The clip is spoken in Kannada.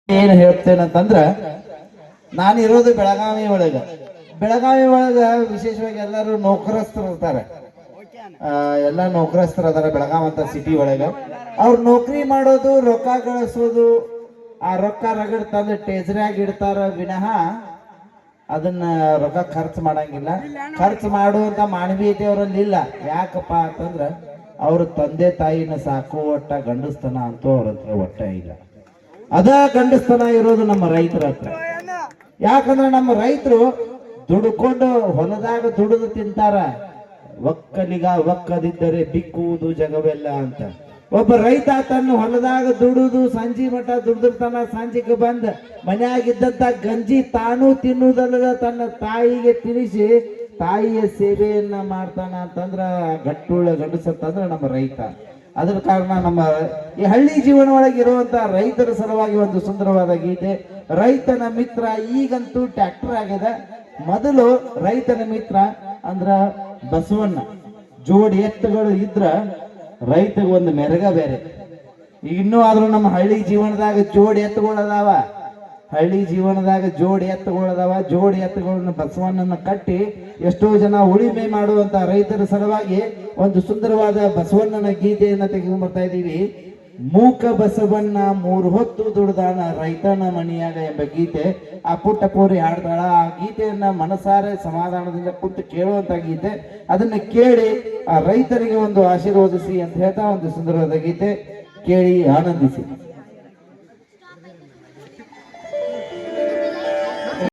ಏನ್ ಹೇಳ್ತೇನಂತಂದ್ರ ನಾನಿರೋದು ಬೆಳಗಾವಿ ಒಳಗ. ಬೆಳಗಾವಿ ಒಳಗ ವಿಶೇಷವಾಗಿ ಎಲ್ಲರೂ ನೌಕರಸ್ಥರು ಇರ್ತಾರೆ. ಎಲ್ಲ ನೌಕರಸ್ಥರು ಅದಾರ ಬೆಳಗಾವಿ ಅಂತ ಸಿಟಿ ಒಳಗ. ಅವ್ರು ನೌಕರಿ ಮಾಡೋದು, ರೊಕ್ಕ ಗಳಿಸೋದು, ಆ ರೊಕ್ಕ ರಗಡ್ ತಂದು ಟೇಜರ್ಯಾಗ ಇಡ್ತಾರ ವಿನಃ ಅದನ್ನ ರೊಕ್ಕ ಖರ್ಚು ಮಾಡಂಗಿಲ್ಲ. ಖರ್ಚು ಮಾಡುವಂತ ಮಾನವೀಯತೆ ಅವರಲ್ಲಿ ಇಲ್ಲ. ಯಾಕಪ್ಪ ಅಂತಂದ್ರ ಅವ್ರ ತಂದೆ ತಾಯಿನ ಸಾಕುವಟ್ಟ ಗಂಡಸ್ತನ ಅಂತೂ ಅವ್ರ ಹತ್ರ ಒಟ್ಟ ಇಲ್ಲ. ಅದ ಗಂಡಸ್ತನ ಇರೋದು ನಮ್ಮ ರೈತರ ಹತ್ರ. ಯಾಕಂದ್ರೆ ನಮ್ಮ ರೈತರು ದುಡ್ಕೊಂಡು ಹೊಲದಾಗ ದುಡಿದು ತಿಂತಾರ. ಒಕ್ಕದಿದ್ದರೆ ಬಿಕ್ಕುವುದು ಜಗವೆಲ್ಲ ಅಂತ. ಒಬ್ಬ ರೈತ ತನ್ನ ಹೊಲದಾಗ ದುಡುದು ಸಂಜೆ ಮಠ ದುಡ್ದಿರ್ತಾನ. ಸಂಜೆಗೆ ಬಂದ್ ಮನೆಯಾಗಿದ್ದಂತ ಗಂಜಿ ತಾನು ತಿನ್ನುವುದಲ್ಲದ ತನ್ನ ತಾಯಿಗೆ ತಿನ್ನಿಸಿ ತಾಯಿಯ ಸೇವೆಯನ್ನ ಮಾಡ್ತಾನ ಅಂತಂದ್ರ ಗಟ್ಟುಳ್ಳ ಗಂಡಸಂತಂದ್ರ ನಮ್ಮ ರೈತ. ಅದ್ರ ಕಾರಣ ನಮ್ಮ ಈ ಹಳ್ಳಿ ಜೀವನ ಒಳಗೆ ಇರುವಂತ ರೈತರ ಸಲುವಾಗಿ ಒಂದು ಸುಂದರವಾದ ಗೀತೆ. ರೈತನ ಮಿತ್ರ ಈಗಂತೂ ಟ್ರ್ಯಾಕ್ಟರ್ ಆಗ್ಯದ. ಮೊದಲು ರೈತನ ಮಿತ್ರ ಅಂದ್ರ ಬಸವಣ್ಣ. ಜೋಡಿ ಎತ್ತುಗಳು ಇದ್ರ ರೈತಗೆ ಒಂದು ಮೆರಗ ಬೇರೆ. ಇನ್ನೂ ಆದ್ರೂ ನಮ್ಮ ಹಳ್ಳಿ ಜೀವನದಾಗ ಜೋಡಿ ಎತ್ತುಗಳದಾವ. ಹಳ್ಳಿ ಜೀವನದಾಗ ಜೋಡಿ ಎತ್ತುಗಳದಾವ. ಜೋಡಿ ಎತ್ತುಗಳನ್ನ ಬಸವಣ್ಣನ ಕಟ್ಟಿ ಎಷ್ಟೋ ಜನ ಉಳಿಮೆ ಮಾಡುವಂತ ರೈತರ ಸಲುವಾಗಿ ಒಂದು ಸುಂದರವಾದ ಬಸವಣ್ಣನ ಗೀತೆಯನ್ನ ತೆಗೆದು ಬರ್ತಾ ಇದ್ದೀವಿ. ಮೂಕ ಬಸವಣ್ಣ 3 ಹೊತ್ತು ದುಡ್ದಾನ ರೈತನ ಮಣಿಯಾಗ ಎಂಬ ಗೀತೆ. ಆ ಪುಟ್ಟ ಪೋರಿ ಹಾಡ್ತಾಳ. ಆ ಗೀತೆಯನ್ನ ಮನಸಾರೆ ಸಮಾಧಾನದಿಂದ ಕುಂತು ಕೇಳುವಂತ ಗೀತೆ. ಅದನ್ನ ಕೇಳಿ ಆ ರೈತರಿಗೆ ಒಂದು ಆಶೀರ್ವದಿಸಿ ಅಂತ ಹೇಳ್ತಾ ಒಂದು ಸುಂದರವಾದ ಗೀತೆ ಕೇಳಿ ಆನಂದಿಸಿ.